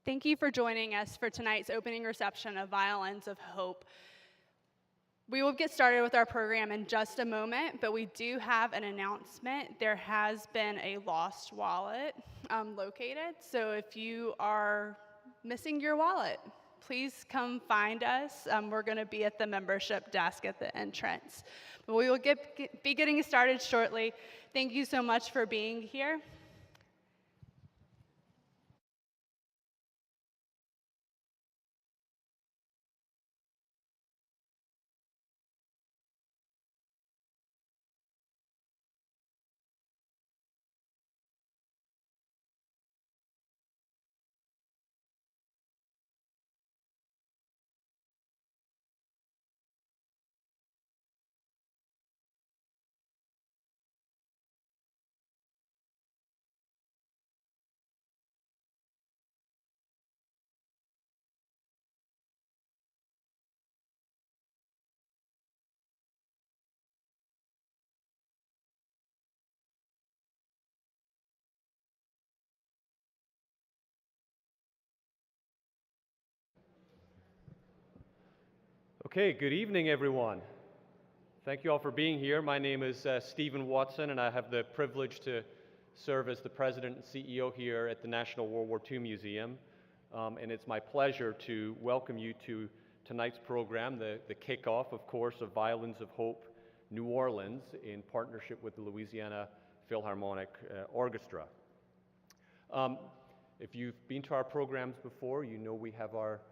Thank you for joining us for tonight's opening reception of Violins of Hope. We will get started with our program in just a moment, but we do have an announcement. There has been a lost wallet located, so if you are missing your wallet, please come find us. We're going to be at the membership desk at the entrance. But we will be getting started shortly. Thank you so much for being here. Okay, good evening, everyone. Thank you all for being here. My name is Stephen Watson, and I have the privilege to serve as the president and CEO here at the National WWII Museum. And it's my pleasure to welcome you to tonight's program, the kickoff, of course, of Violins of Hope New Orleans in partnership with the Louisiana Philharmonic Orchestra. If you've been to our programs before, you know we have our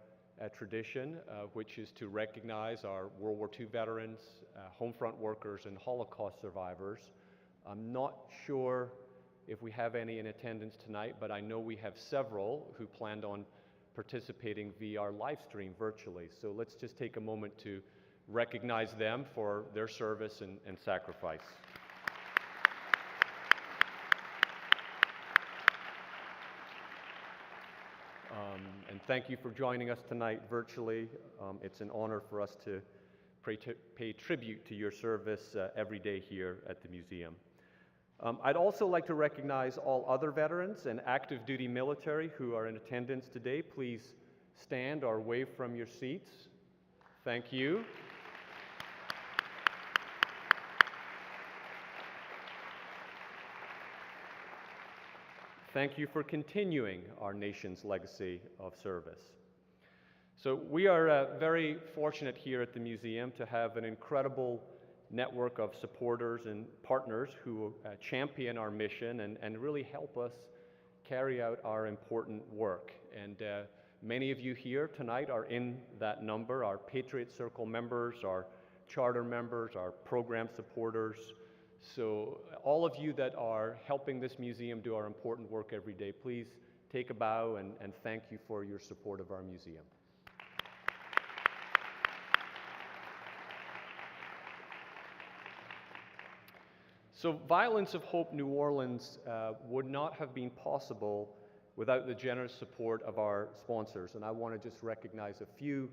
tradition, which is to recognize our World War II veterans, home front workers, and Holocaust survivors. I'm not sure if we have any in attendance tonight, but I know we have several who planned on participating via our live stream virtually. So let's just take a moment to recognize them for their service and sacrifice. And thank you for joining us tonight virtually. It's an honor for us to pay tribute to your service every day here at the museum. I'd also like to recognize all other veterans and active duty military who are in attendance today. Please stand or wave from your seats. Thank you. Thank you for continuing our nation's legacy of service. So we are very fortunate here at the museum to have an incredible network of supporters and partners who champion our mission and really help us carry out our important work. And many of you here tonight are in that number, our Patriot Circle members, our charter members, our program supporters. So all of you that are helping this museum do our important work every day, please take a bow and thank you for your support of our museum. So Violins of Hope New Orleans would not have been possible without the generous support of our sponsors. And I want to just recognize a few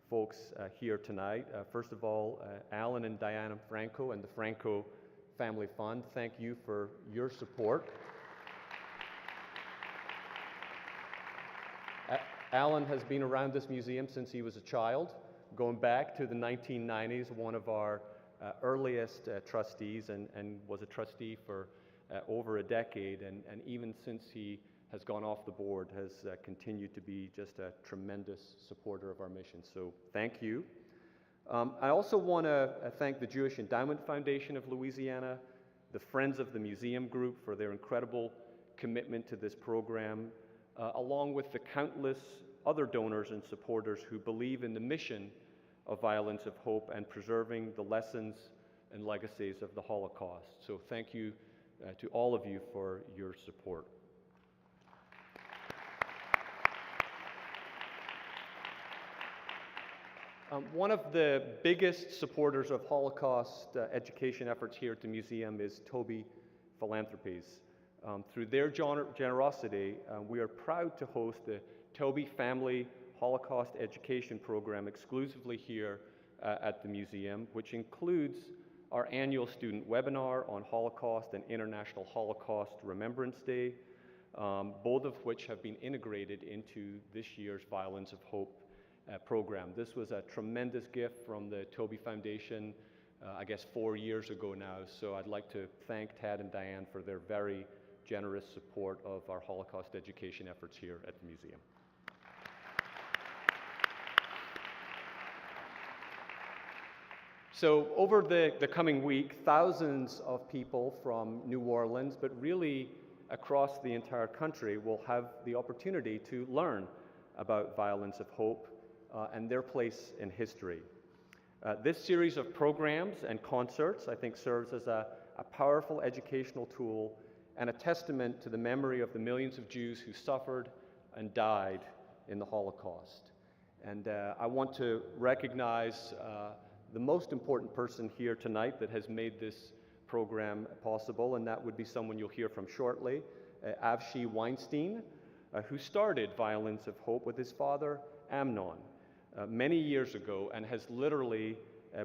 folks here tonight. First of all, Alan and Diana Franco and the Franco Family Fund, thank you for your support. Alan has been around this museum since he was a child, going back to the 1990s, one of our earliest trustees and was a trustee for over a decade, and even since he has gone off the board has continued to be just a tremendous supporter of our mission. So thank you. I also want to thank the Jewish Endowment Foundation of Louisiana, the Friends of the Museum Group for their incredible commitment to this program, along with the countless other donors and supporters who believe in the mission of Violins of Hope and preserving the lessons and legacies of the Holocaust. So thank you to all of you for your support. One of the biggest supporters of Holocaust education efforts here at the museum is Toby Philanthropies. Through their generosity, we are proud to host the Toby Family Holocaust Education Program exclusively here at the museum, which includes our annual student webinar on Holocaust and International Holocaust Remembrance Day, both of which have been integrated into this year's Violins of Hope program. This was a tremendous gift from the Toby Foundation, I guess 4 years ago now, so I'd like to thank Tad and Diane for their very generous support of our Holocaust education efforts here at the museum. So over the coming week, thousands of people from New Orleans, but really across the entire country, will have the opportunity to learn about Violins of Hope and their place in history. This series of programs and concerts, I think, serves as a powerful educational tool and a testament to the memory of the millions of Jews who suffered and died in the Holocaust. And I want to recognize the most important person here tonight that has made this program possible, and that would be someone you'll hear from shortly, Avshi Weinstein, who started Violins of Hope with his father, Amnon, many years ago, and has literally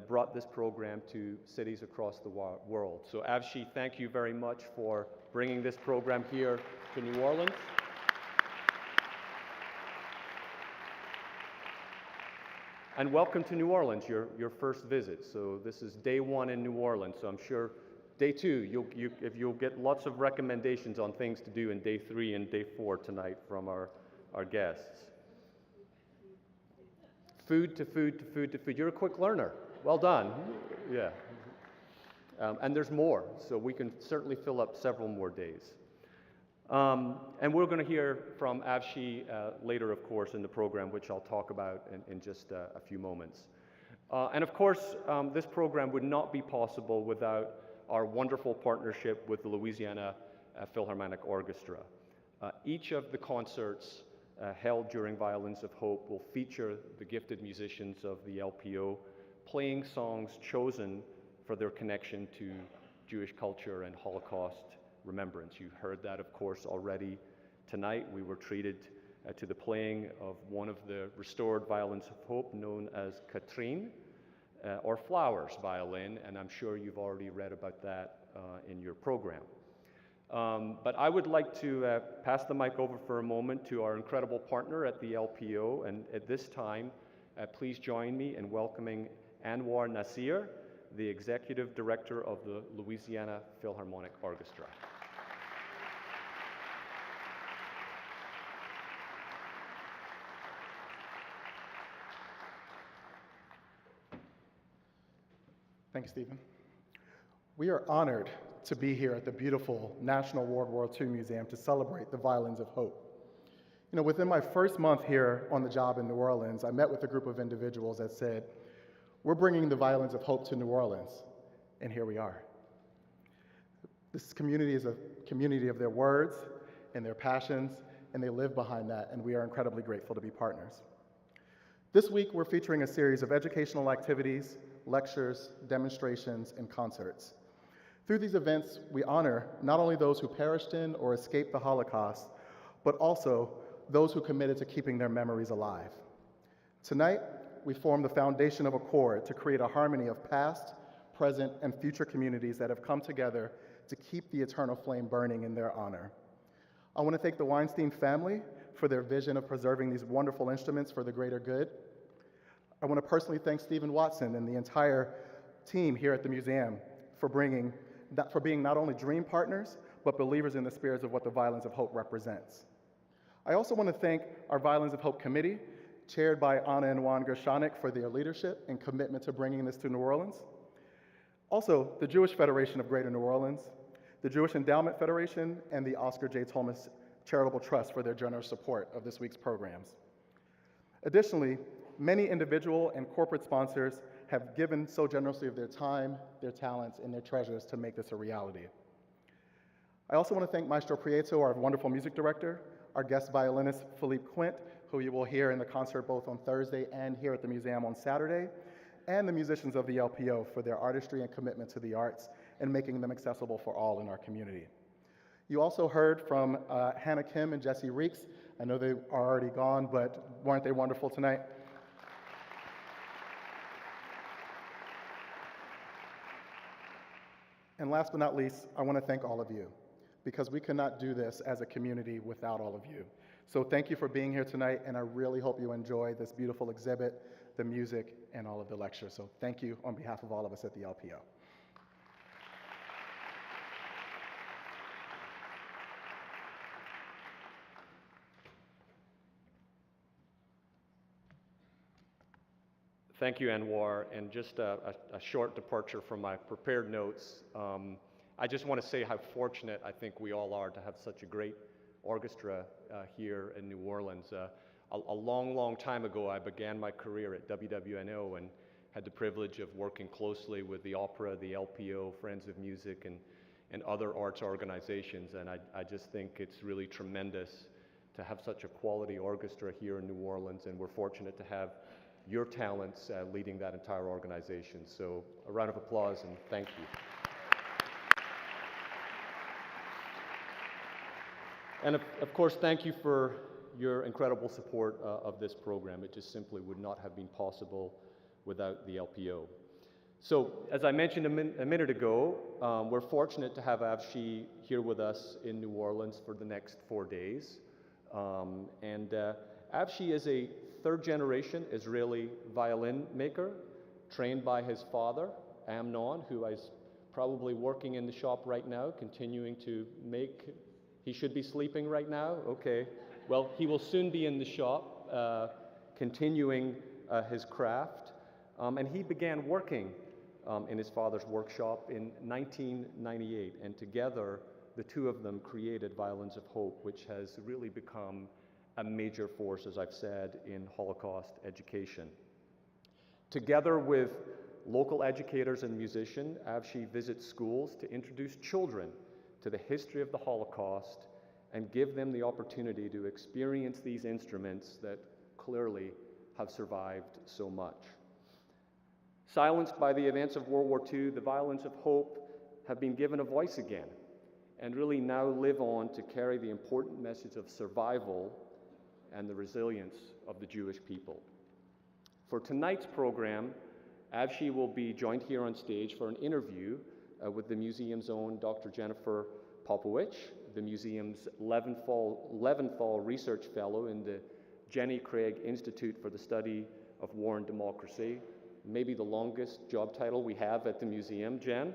brought this program to cities across the world. So Avshi, thank you very much for bringing this program here to New Orleans. And welcome to New Orleans, your first visit. So this is day one in New Orleans, so I'm sure day two, you'll get lots of recommendations on things to do in day 3 and day 4 tonight from our guests. Food to food to food to food. You're a quick learner. Well done. Yeah. And there's more, so we can certainly fill up several more days. And we're going to hear from Avshi later, of course, in the program, which I'll talk about in just a few moments. And of course, this program would not be possible without our wonderful partnership with the Louisiana Philharmonic Orchestra. Each of the concerts held during Violins of Hope will feature the gifted musicians of the LPO playing songs chosen for their connection to Jewish culture and Holocaust remembrance. You heard that, of course, already tonight. We were treated to the playing of one of the restored Violins of Hope known as Katrine, or Flowers violin, and I'm sure you've already read about that in your program. But I would like to pass the mic over for a moment to our incredible partner at the LPO, and at this time, please join me in welcoming Anwar Nasir, the Executive Director of the Louisiana Philharmonic Orchestra. Thank you, Stephen. We are honored to be here at the beautiful National WWII Museum to celebrate the Violins of Hope. You know, within my first month here on the job in New Orleans, I met with a group of individuals that said, we're bringing the Violins of Hope to New Orleans, and here we are. This community is a community of their words and their passions, and they live behind that, and we are incredibly grateful to be partners. This week, we're featuring a series of educational activities, lectures, demonstrations, and concerts. Through these events, we honor not only those who perished in or escaped the Holocaust, but also those who committed to keeping their memories alive. Tonight, we form the foundation of a chord to create a harmony of past, present, and future communities that have come together to keep the eternal flame burning in their honor. I want to thank the Weinstein family for their vision of preserving these wonderful instruments for the greater good. I want to personally thank Stephen Watson and the entire team here at the museum for being not only dream partners, but believers in the spirits of what the Violins of Hope represents. I also want to thank our Violins of Hope committee, chaired by Anna and Juan Gershonik, for their leadership and commitment to bringing this to New Orleans. Also, the Jewish Federation of Greater New Orleans, the Jewish Endowment Federation, and the Oscar J. Thomas Charitable Trust for their generous support of this week's programs. Additionally, many individual and corporate sponsors have given so generously of their time, their talents, and their treasures to make this a reality. I also want to thank Maestro Prieto, our wonderful music director, our guest violinist, Philippe Quint, who you will hear in the concert both on Thursday and here at the museum on Saturday, and the musicians of the LPO for their artistry and commitment to the arts and making them accessible for all in our community. You also heard from Hannah Kim and Jesse Reeks. I know they are already gone, but weren't they wonderful tonight? And last but not least, I want to thank all of you, because we cannot do this as a community without all of you. So thank you for being here tonight, and I really hope you enjoy this beautiful exhibit, the music, and all of the lectures. So thank you on behalf of all of us at the LPO. Thank you, Anwar. And just a short departure from my prepared notes. I just want to say how fortunate I think we all are to have such a great orchestra here in New Orleans. A long, long time ago, I began my career at WWNO and had the privilege of working closely with the opera, the LPO, Friends of Music, and other arts organizations. And I just think it's really tremendous to have such a quality orchestra here in New Orleans, and we're fortunate to have your talents leading that entire organization. So a round of applause and thank you. And of course, thank you for your incredible support of this program. It just simply would not have been possible without the LPO. So as I mentioned a minute ago, we're fortunate to have Avshi here with us in New Orleans for the next 4 days. Avshi is a third-generation Israeli violin maker, trained by his father, Amnon, who is probably working in the shop right now, continuing to make. He should be sleeping right now? Okay. Well, he will soon be in the shop, continuing his craft. And he began working in his father's workshop in 1998, and together, the two of them created Violins of Hope, which has really become a major force, as I've said, in Holocaust education. Together with local educators and musicians, Avshi visits schools to introduce children to the history of the Holocaust and give them the opportunity to experience these instruments that clearly have survived so much. Silenced by the events of World War II, the Violins of Hope have been given a voice again and really now live on to carry the important message of survival and the resilience of the Jewish people. For tonight's program, Avshi will be joined here on stage for an interview with the museum's own Dr. Jennifer Popowich, the museum's Leventhal Research Fellow in the Jenny Craig Institute for the Study of War and Democracy, maybe the longest job title we have at the museum, Jen.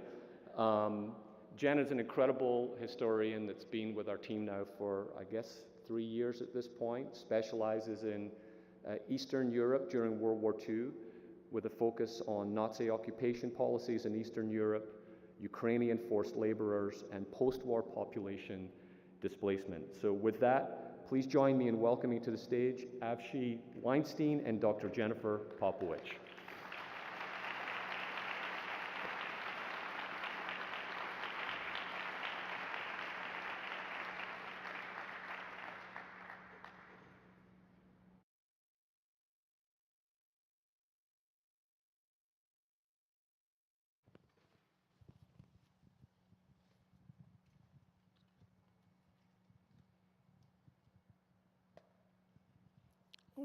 Jen is an incredible historian that's been with our team now for, I guess, 3 years at this point, specializes in Eastern Europe during World War II with a focus on Nazi occupation policies in Eastern Europe, Ukrainian forced laborers, and post-war population displacement. So with that, please join me in welcoming to the stage Avshi Weinstein and Dr. Jennifer Popowich.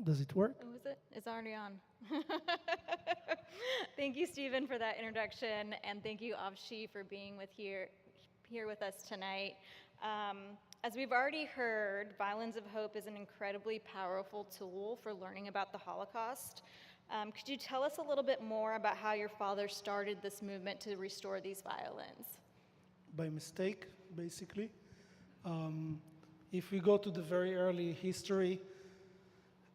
Does it work? Oh, is it? It's already on. Thank you, Stephen, for that introduction, and thank you, Avshi, for being here with us tonight. As we've already heard, Violins of Hope is an incredibly powerful tool for learning about the Holocaust. Could you tell us a little bit more about how your father started this movement to restore these violins? By mistake, basically. If we go to the very early history,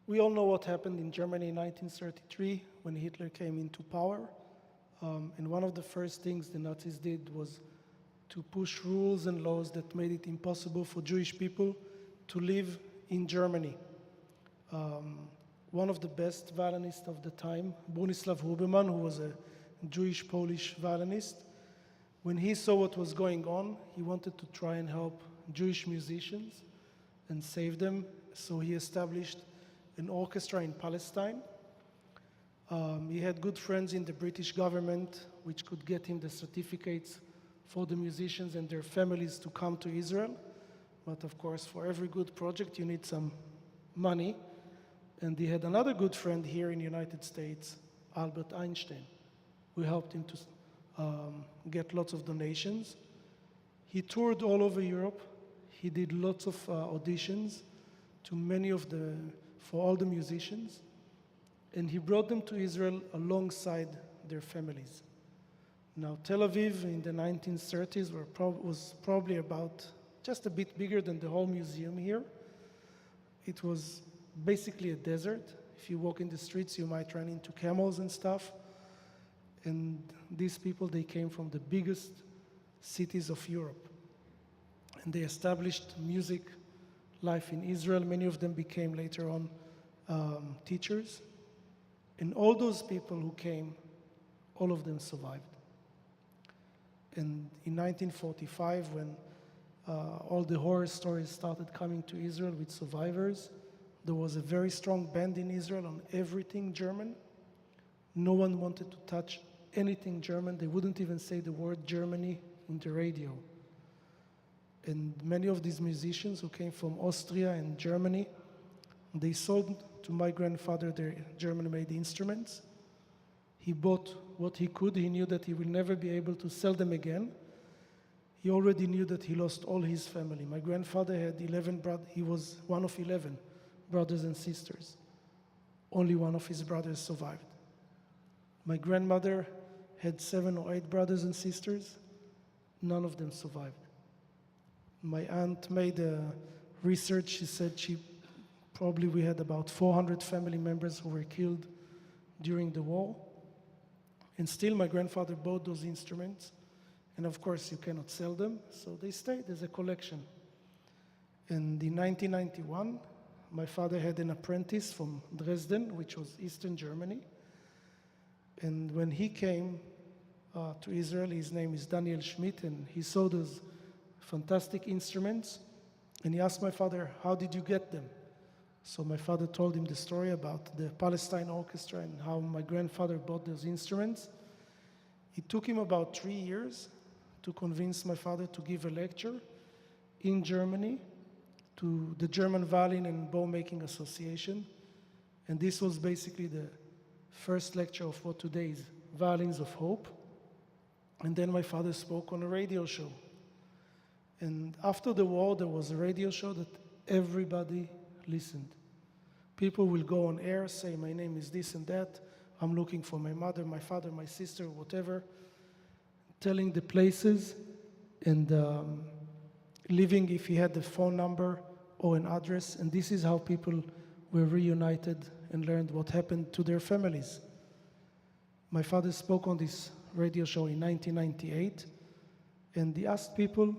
we all know what happened in Germany in 1933 when Hitler came into power. And one of the first things the Nazis did was to push rules and laws that made it impossible for Jewish people to live in Germany. One of the best violinists of the time, Bronislaw Huberman, who was a Jewish-Polish violinist, when he saw what was going on, he wanted to try and help Jewish musicians and save them. So he established an orchestra in Palestine. He had good friends in the British government, which could get him the certificates for the musicians and their families to come to Israel. But of course, for every good project, you need some money. And he had another good friend here in the United States, Albert Einstein, who helped him to get lots of donations. He toured all over Europe. He did lots of auditions for all the musicians. And he brought them to Israel alongside their families. Now, Tel Aviv in the 1930s was probably about just a bit bigger than the whole museum here. It was basically a desert. If you walk in the streets, you might run into camels and stuff. And these people, they came from the biggest cities of Europe. And they established music life in Israel. Many of them became later on teachers. And all those people who came, all of them survived. And in 1945, when all the horror stories started coming to Israel with survivors, there was a very strong ban in Israel on everything German. No one wanted to touch anything German. They wouldn't even say the word Germany in the radio. And many of these musicians who came from Austria and Germany, they sold to my grandfather their German-made instruments. He bought what he could. He knew that he will never be able to sell them again. He already knew that he lost all his family. My grandfather had 11 brothers. He was one of 11 brothers and sisters. Only one of his brothers survived. My grandmother had 7 or 8 brothers and sisters. None of them survived. My aunt made a research. She said we had about 400 family members who were killed during the war. And still my grandfather bought those instruments. And of course you cannot sell them, so they stayed as a collection. And in 1991, my father had an apprentice from Dresden, which was Eastern Germany. And when he came to Israel, his name is Daniel Schmidt, and he saw those fantastic instruments. And he asked my father, how did you get them? So my father told him the story about the Palestine Orchestra and how my grandfather bought those instruments. It took him about 3 years to convince my father to give a lecture in Germany to the German Violin and Bow Making Association. And this was basically the first lecture of what today is Violins of Hope. And then my father spoke on a radio show. And after the war, there was a radio show that everybody listened. People will go on air, say, my name is this and that, I'm looking for my mother, my father, my sister, whatever, telling the places and leaving if he had the phone number or an address. And this is how people were reunited and learned what happened to their families. My father spoke on this radio show in 1998, and he asked people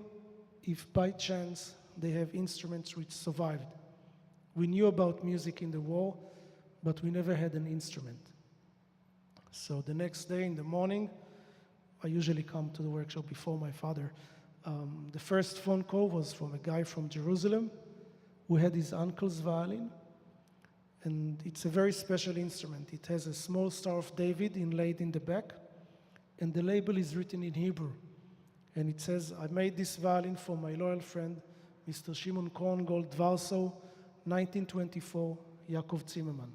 if by chance they have instruments which survived. We knew about music in the war, but we never had an instrument. So the next day in the morning, I usually come to the workshop before my father. The first phone call was from a guy from Jerusalem who had his uncle's violin. And it's a very special instrument. It has a small Star of David inlaid in the back, and the label is written in Hebrew. And it says, I made this violin for my loyal friend, Mr. Shimon Korngold, Warsaw, 1924, Yaakov Zimmerman.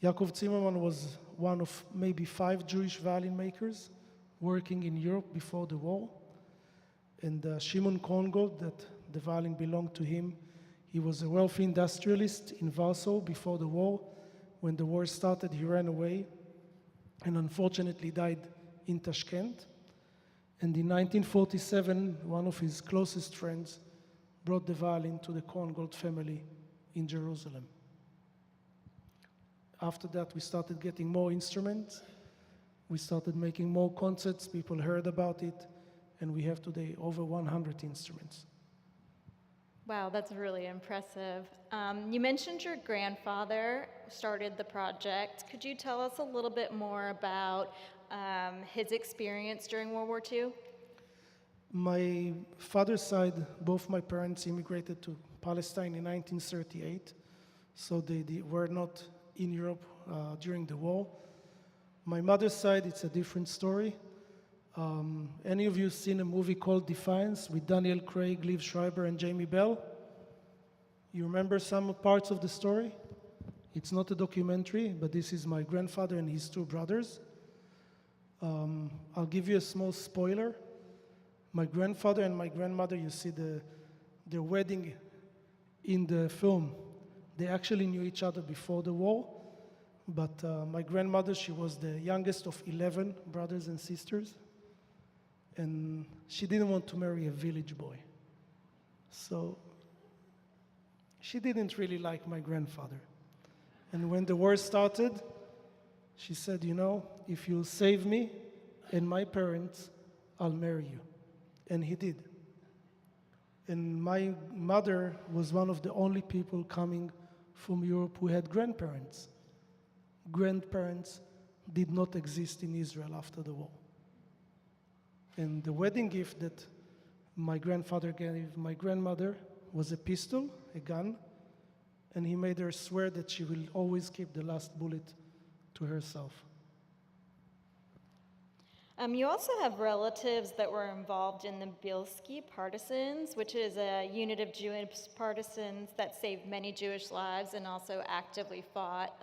Yaakov Zimmerman was one of maybe 5 Jewish violin makers working in Europe before the war. And Shimon Korngold, that the violin belonged to him, he was a wealthy industrialist in Warsaw before the war. When the war started, he ran away and unfortunately died in Tashkent. And in 1947, one of his closest friends brought the violin to the Korngold family in Jerusalem. After that, we started getting more instruments. We started making more concerts. People heard about it. And we have today over 100 instruments. Wow, that's really impressive. You mentioned your grandfather started the project. Could you tell us a little bit more about his experience during World War II? My father's side, both my parents immigrated to Palestine in 1938, so they were not in Europe during the war. My mother's side, it's a different story. Any of you seen a movie called Defiance with Daniel Craig, Liv Schreiber, and Jamie Bell? You remember some parts of the story? It's not a documentary, but this is my grandfather and his 2 brothers. I'll give you a small spoiler. My grandfather and my grandmother, you see their wedding in the film. They actually knew each other before the war, but my grandmother, she was the youngest of 11 brothers and sisters, and she didn't want to marry a village boy. So she didn't really like my grandfather. And when the war started, she said, you know, if you'll save me and my parents, I'll marry you. And he did. And my mother was one of the only people coming from Europe who had grandparents. Grandparents did not exist in Israel after the war. And the wedding gift that my grandfather gave my grandmother was a pistol, a gun, and he made her swear that she will always keep the last bullet to herself. You also have relatives that were involved in the Bielski Partisans, which is a unit of Jewish partisans that saved many Jewish lives and also actively fought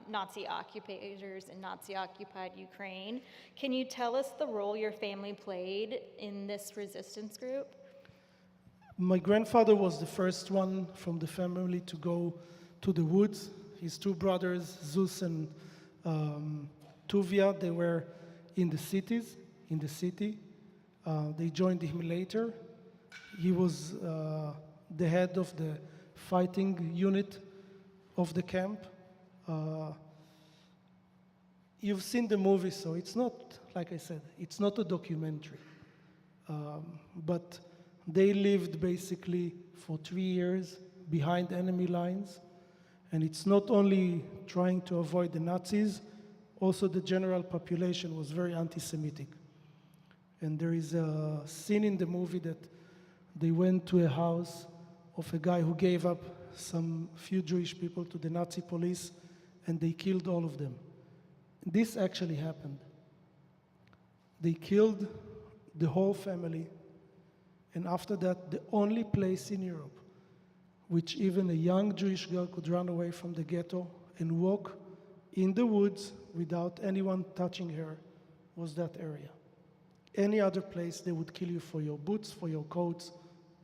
Nazi occupators in Nazi-occupied Ukraine. Can you tell us the role your family played in this resistance group? My grandfather was the first one from the family to go to the woods. His two brothers, Zeus and Tuvia, they were in the city. They joined him later. He was the head of the fighting unit of the camp. You've seen the movie, so it's not, like I said, it's not a documentary. But they lived basically for 3 years behind enemy lines. And it's not only trying to avoid the Nazis, also the general population was very anti-Semitic. And there is a scene in the movie that they went to a house of a guy who gave up some few Jewish people to the Nazi police, and they killed all of them. This actually happened. They killed the whole family, and after that, the only place in Europe which even a young Jewish girl could run away from the ghetto and walk in the woods without anyone touching her was that area. Any other place, they would kill you for your boots, for your coats,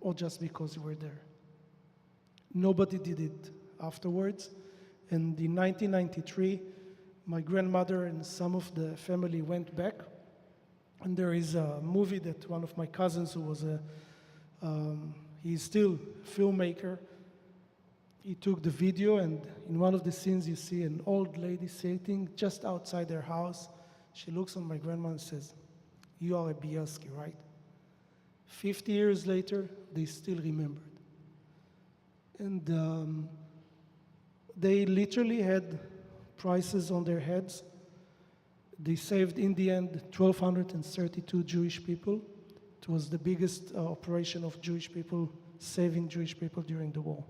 or just because you were there. Nobody did it afterwards. And in 1993, my grandmother and some of the family went back. And there is a movie that one of my cousins, who was he's still a filmmaker, he took the video, and in one of the scenes you see an old lady sitting just outside their house. She looks at my grandma and says, "You are a Bielski, right?" 50 years later, they still remembered. And they literally had prices on their heads. They saved, in the end, 1,232 Jewish people. It was the biggest operation of Jewish people, saving Jewish people during the war.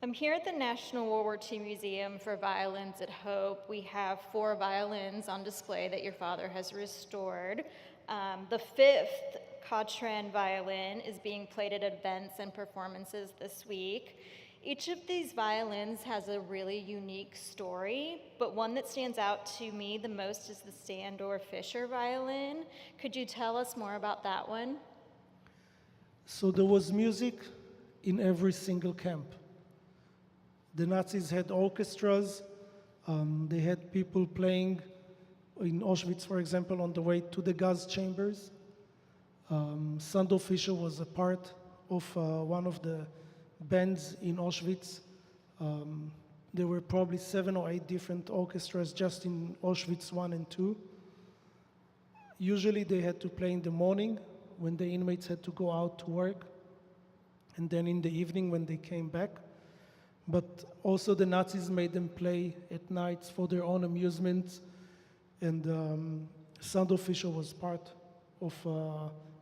I'm here at the National WWII Museum for Violins of Hope. We have 4 violins on display that your father has restored. The 5th Cotran violin is being played at events and performances this week. Each of these violins has a really unique story, but one that stands out to me the most is the Sandor Fischer violin. Could you tell us more about that one? So there was music in every single camp. The Nazis had orchestras. They had people playing in Auschwitz, for example, on the way to the gas chambers. Sandor Fischer was a part of one of the bands in Auschwitz. There were probably 7 or 8 different orchestras just in Auschwitz 1 and 2. Usually they had to play in the morning when the inmates had to go out to work, and then in the evening when they came back. But also the Nazis made them play at nights for their own amusement, and Sandor Fischer was part of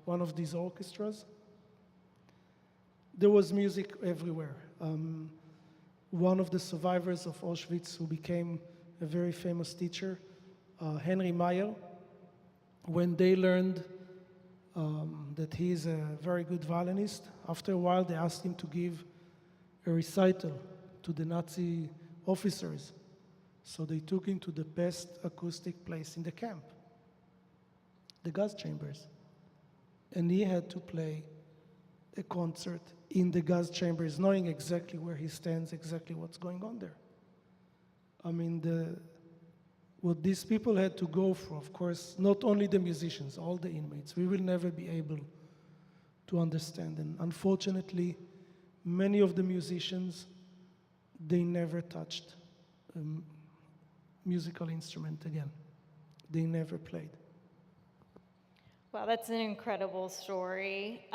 one of these orchestras. There was music everywhere. One of the survivors of Auschwitz, who became a very famous teacher, Henry Meyer, when they learned that he is a very good violinist, after a while they asked him to give a recital to the Nazi officers. So they took him to the best acoustic place in the camp, the gas chambers. and he had to play a concert in the gas chambers, knowing exactly where he stands, exactly what's going on there. I mean, what these people had to go through, of course, not only the musicians, all the inmates, we will never be able to understand. And unfortunately, many of the musicians, they never touched a musical instrument again. They never played. Wow, that's an incredible story.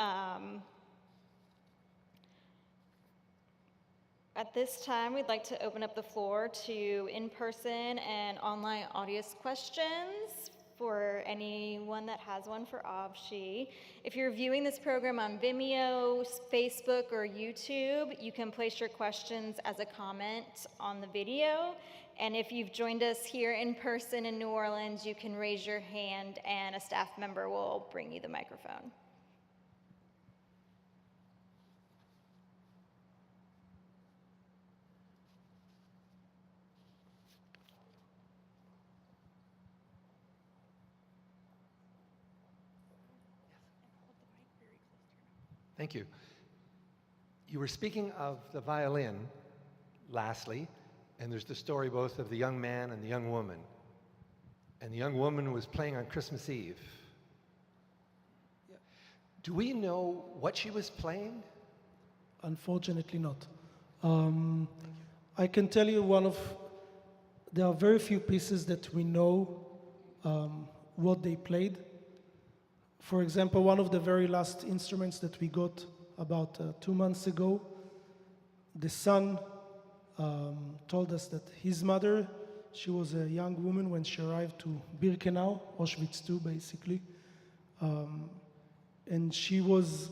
At this time, we'd like to open up the floor to in-person and online audience questions for anyone that has one for Avshi. If you're viewing this program on Vimeo, Facebook, or YouTube, you can place your questions as a comment on the video. And if you've joined us here in person in New Orleans, you can raise your hand and a staff member will bring you the microphone. Thank you. You were speaking of the violin, lastly, and there's the story both of the young man and the young woman. And the young woman was playing on Christmas Eve. Do we know what she was playing? Unfortunately not. I can tell you there are very few pieces that we know what they played. For example, one of the very last instruments that we got about 2 months ago, the son told us that his mother, she was a young woman when she arrived to Birkenau, Auschwitz II basically, and she was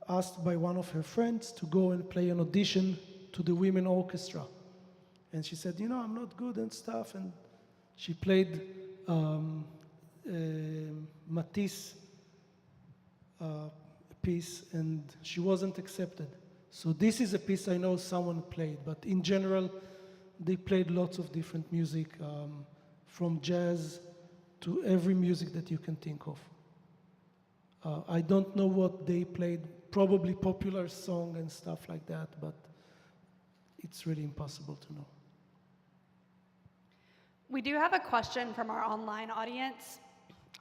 asked by one of her friends to go and play an audition to the women orchestra. And she said, I'm not good and stuff, and she played Matisse piece, and she wasn't accepted. So this is a piece I know someone played, but in general, they played lots of different music, from jazz to every music that you can think of. I don't know what they played, probably popular song and stuff like that, but it's really impossible to know. We do have a question from our online audience.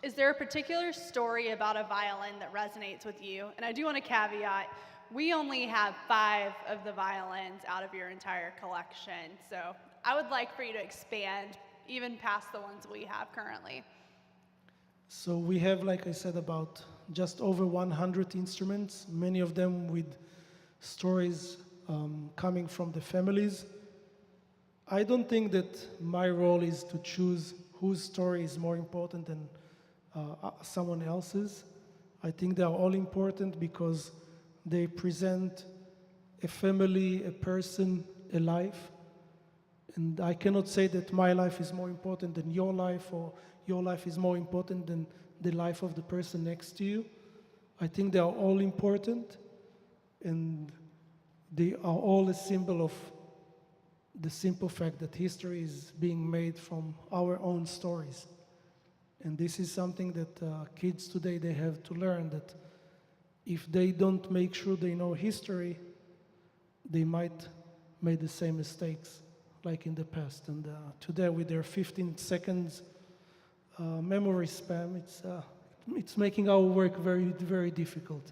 Is there a particular story about a violin that resonates with you? And I do want to caveat, we only have 5 of the violins out of your entire collection. So I would like for you to expand even past the ones we have currently. So we have, like I said, about just over 100 instruments, many of them with stories coming from the families. I don't think that my role is to choose whose story is more important than someone else's. I think they are all important because they present a family, a person, a life. And I cannot say that my life is more important than your life, or your life is more important than the life of the person next to you. I think they are all important, and they are all a symbol of the simple fact that history is being made from our own stories. And this is something that kids today, they have to learn, that if they don't make sure they know history, they might make the same mistakes like in the past. And today, with their 15 seconds memory span, it's making our work very, very difficult.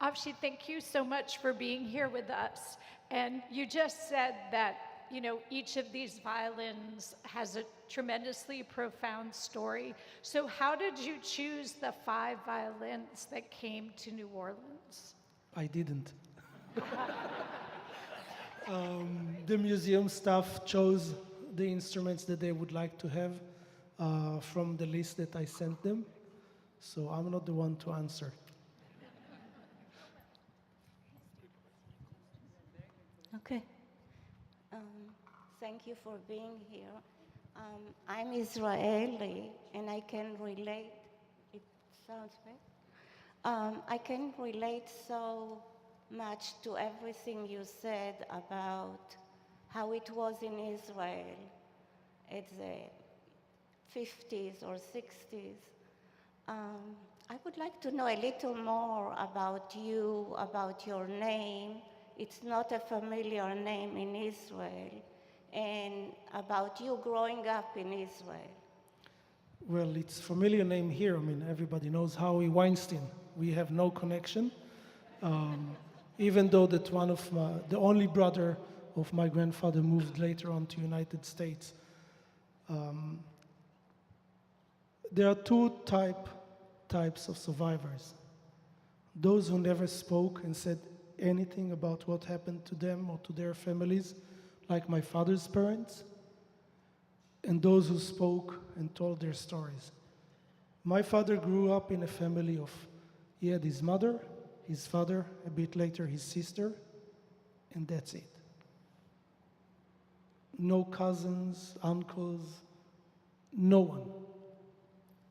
Avshi, thank you so much for being here with us. And you just said that, each of these violins has a tremendously profound story. So how did you choose the 5 violins that came to New Orleans? I didn't. The museum staff chose the instruments that they would like to have from the list that I sent them. So I'm not the one to answer. Okay. Thank you for being here. I'm Israeli, and I can relate. It sounds bad. I can relate so much to everything you said about how it was in Israel at the 50s or 60s. I would like to know a little more about you, about your name. It's not a familiar name in Israel, and about you growing up in Israel. Well, it's a familiar name here. I mean, everybody knows Howie Weinstein. We have no connection. Even though that the only brother of my grandfather moved later on to United States. There are two types of survivors. Those who never spoke and said anything about what happened to them or to their families, like my father's parents, and those who spoke and told their stories. My father grew up in a family of, he had his mother, his father, a bit later his sister, and that's it. No cousins, uncles, no one.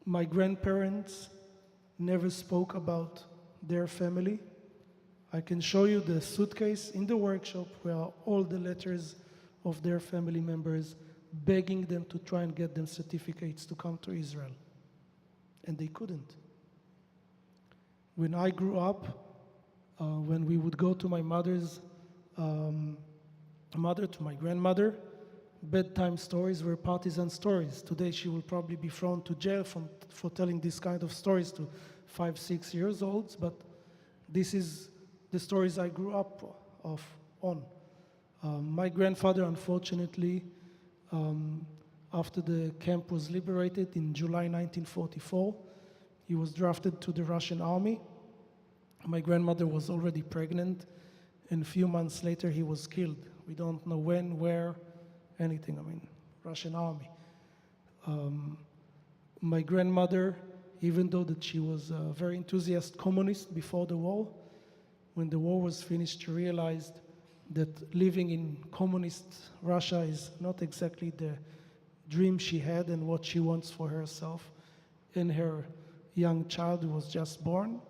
My grandparents never spoke about their family. I can show you the suitcase in the workshop where are all the letters of their family members begging them to try and get them certificates to come to Israel. And they couldn't. When I grew up, when we would go to my mother's mother, to my grandmother, bedtime stories were partisan stories. Today she will probably be thrown to jail for telling this kind of stories to 5, 6 years olds, but this is the stories I grew up on. My grandfather, unfortunately, after the camp was liberated in July 1944, he was drafted to the Russian army. My grandmother was already pregnant, and a few months later he was killed. We don't know when, where, anything. I mean, Russian army. My grandmother, even though that she was a very enthusiastic communist before the war, when the war was finished, she realized that living in communist Russia is not exactly the dream she had and what she wants for herself and her young child who was just born.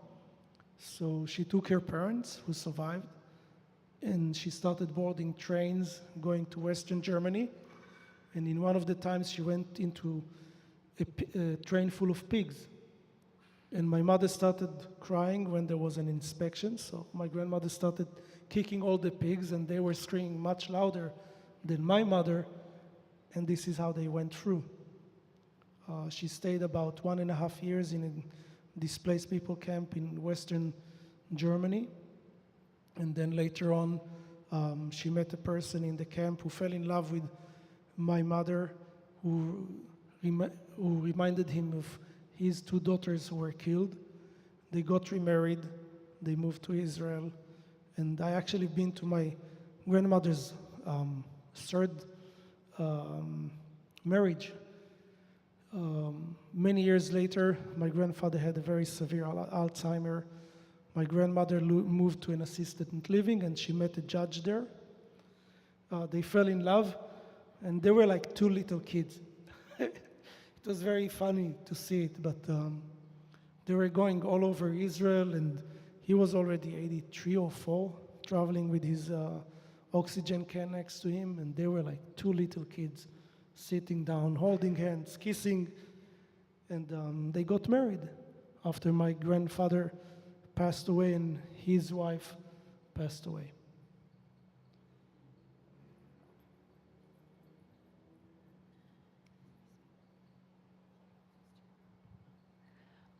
So she took her parents, who survived, and she started boarding trains going to Western Germany. And in one of the times she went into a train full of pigs. And my mother started crying when there was an inspection, so my grandmother started kicking all the pigs, and they were screaming much louder than my mother, and this is how they went through. She stayed about 1.5 years in a displaced people camp in Western Germany, and then later on she met a person in the camp who fell in love with my mother, who reminded him of his 2 daughters who were killed. They got remarried, they moved to Israel, and I actually been to my grandmother's 3rd marriage. Many years later, my grandfather had a very severe Alzheimer. My grandmother moved to an assisted living, and she met a judge there. They fell in love, and they were like 2 little kids. It was very funny to see it, but they were going all over Israel, and he was already 83 or 4, traveling with his oxygen can next to him, and they were like 2 little kids sitting down, holding hands, kissing, and they got married after my grandfather passed away and his wife passed away.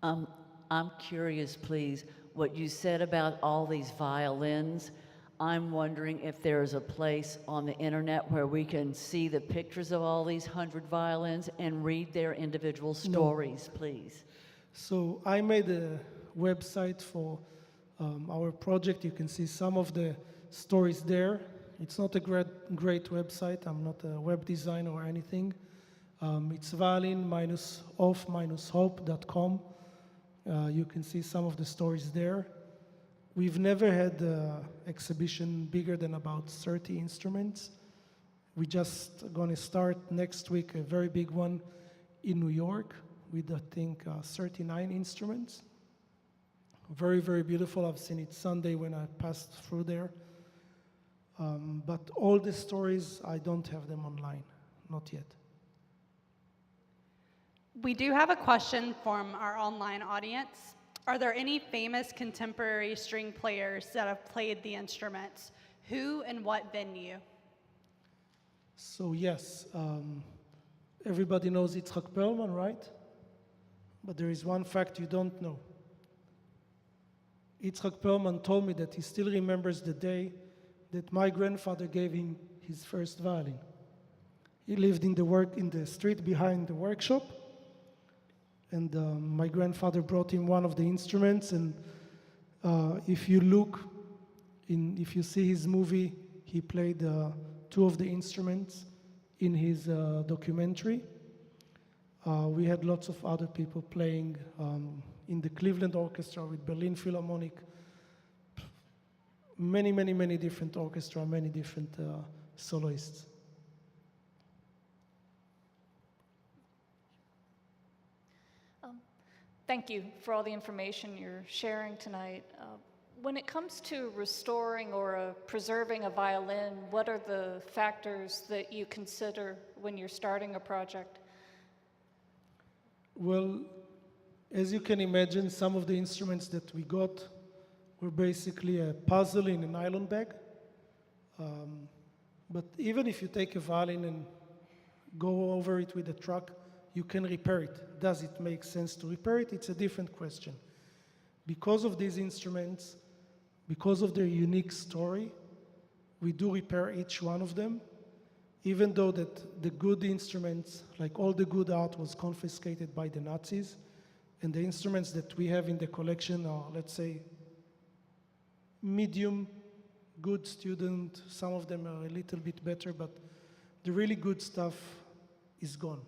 I'm curious, please, what you said about all these violins. I'm wondering if there's a place on the internet where we can see the pictures of all these 100 violins and read their individual stories, please. So I made a website for our project. You can see some of the stories there. It's not a great website. I'm not a web designer or anything. It's violin-of-hope.com. You can see some of the stories there. We've never had an exhibition bigger than about 30 instruments. We're just going to start next week a very big one in New York with, I think, 39 instruments. Very, very beautiful. I've seen it Sunday when I passed through there. But all the stories, I don't have them online, not yet. We do have a question from our online audience. Are there any famous contemporary string players that have played the instruments? Who and what venue? So yes, everybody knows Yitzhak Perlman, right? But there is one fact you don't know. Yitzhak Perlman told me that he still remembers the day that my grandfather gave him his first violin. He lived in the street behind the workshop, and my grandfather brought him one of the instruments. And if you see his movie, he played two of the instruments in his documentary. We had lots of other people playing in the Cleveland Orchestra with Berlin Philharmonic. Many, many, many different orchestra, many different soloists. Thank you for all the information you're sharing tonight. When it comes to restoring or preserving a violin, what are the factors that you consider when you're starting a project? Well, as you can imagine, some of the instruments that we got were basically a puzzle in a nylon bag. But even if you take a violin and go over it with a truck, you can repair it. Does it make sense to repair it? It's a different question. Because of these instruments, because of their unique story, we do repair each one of them, even though that the good instruments, like all the good art, was confiscated by the Nazis, and the instruments that we have in the collection are, let's say, medium, good student. Some of them are a little bit better, but the really good stuff is gone.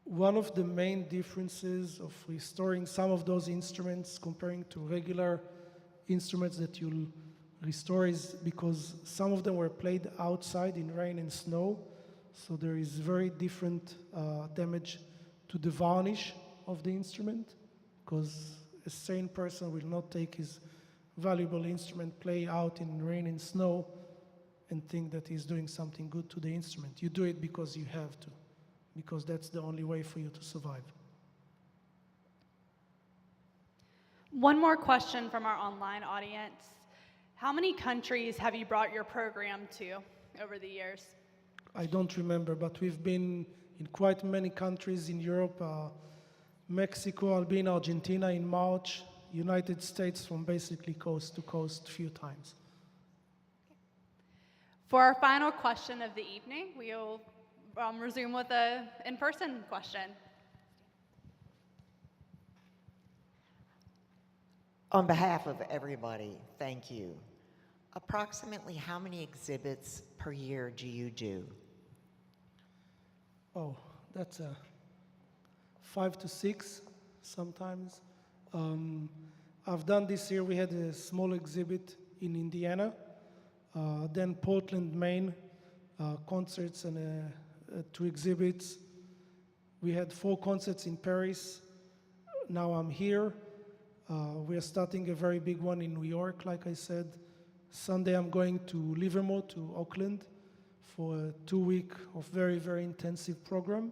One of the main differences of restoring some of those instruments comparing to regular instruments that you'll restore is because some of them were played outside in rain and snow, so there is very different damage to the varnish of the instrument, because a sane person will not take his valuable instrument, play out in rain and snow, and think that he's doing something good to the instrument. You do it because you have to, because that's the only way for you to survive. One more question from our online audience. How many countries have you brought your program to over the years? I don't remember, but we've been in quite many countries in Europe. Mexico, I'll be in Argentina in March, United States from basically coast to coast a few times. For our final question of the evening, we'll resume with an in-person question. On behalf of everybody, thank you. Approximately how many exhibits per year do you do? Oh, that's 5 to 6 sometimes. I've done this year, we had a small exhibit in Indiana, then Portland, Maine, concerts and 2 exhibits. We had 4 concerts in Paris. Now I'm here. We are starting a very big one in New York, like I said. Sunday I'm going to Livermore, to Auckland, for a 2-week of very, very intensive program.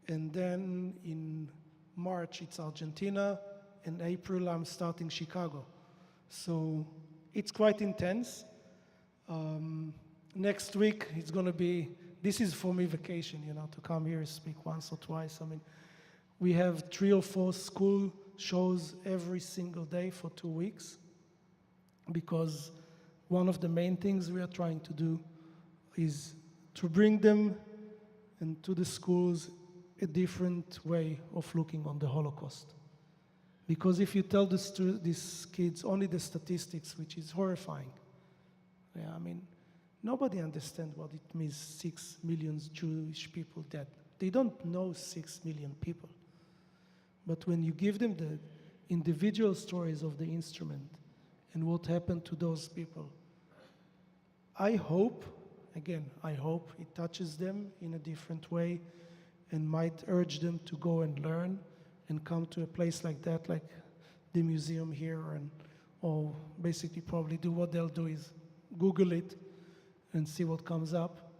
And then in March it's Argentina, and April I'm starting Chicago. So it's quite intense. Next week it's going to be, this is for me vacation, you know, to come here and speak once or twice. I mean, we have 3 or 4 school shows every single day for 2 weeks, because one of the main things we are trying to do is to bring them and to the schools a different way of looking on the Holocaust. Because if you tell these kids only the statistics, which is horrifying, I mean, nobody understands what it means 6 million Jewish people dead. They don't know 6 million people. But when you give them the individual stories of the instrument and what happened to those people, I hope it touches them in a different way and might urge them to go and learn and come to a place like that, like the museum here, or basically probably do what they'll do is Google it and see what comes up.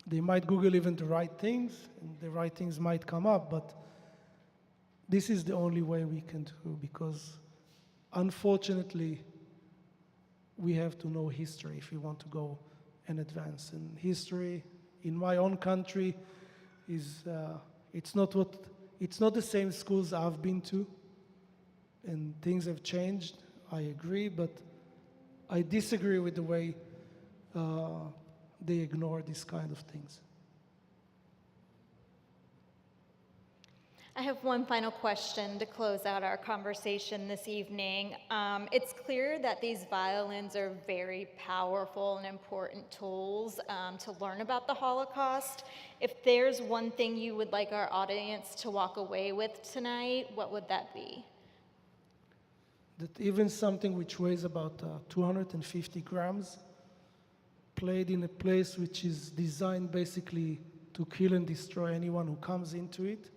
They might Google even the right things, and the right things might come up, but this is the only way we can do, because unfortunately, we have to know history if we want to go and advance. And history in my own country is, it's not the same schools I've been to, and things have changed, I agree, but I disagree with the way they ignore these kind of things. I have one final question to close out our conversation this evening. It's clear that these violins are very powerful and important tools to learn about the Holocaust. If there's one thing you would like our audience to walk away with tonight, what would that be? That even something which weighs about 250 grams, played in a place which is designed basically to kill and destroy anyone who comes into it,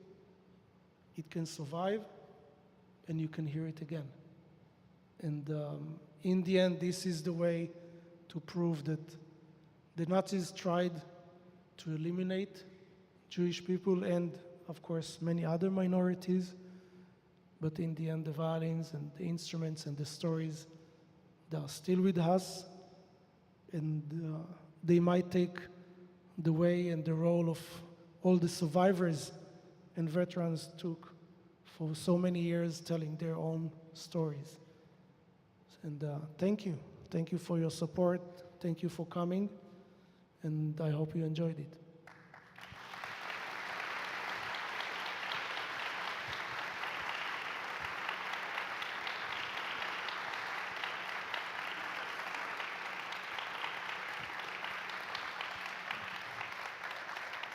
it can survive, and you can hear it again. And in the end, this is the way to prove that the Nazis tried to eliminate Jewish people and, of course, many other minorities, but in the end, the violins and the instruments and the stories, they are still with us, and they might take the way and the role of all the survivors and veterans took for so many years, telling their own stories. And thank you. Thank you for your support. Thank you for coming, and I hope you enjoyed it.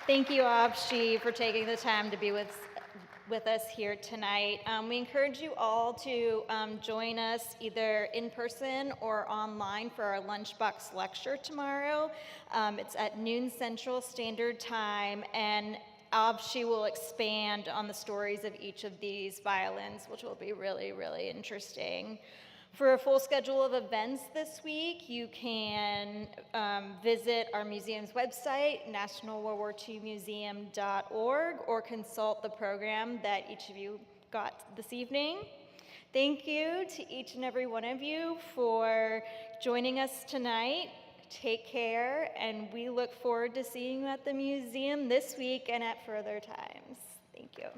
Thank you, Avshi, for taking the time to be with us here tonight. We encourage you all to join us either in person or online for our lunchbox lecture tomorrow. It's at noon Central Standard Time, and Avshi will expand on the stories of each of these violins, which will be really, really interesting. For a full schedule of events this week, you can visit our museum's website, nationalWWII Museum.org, or consult the program that each of you got this evening. Thank you to each and every one of you for joining us tonight. Take care, and we look forward to seeing you at the museum this week and at further times. Thank you.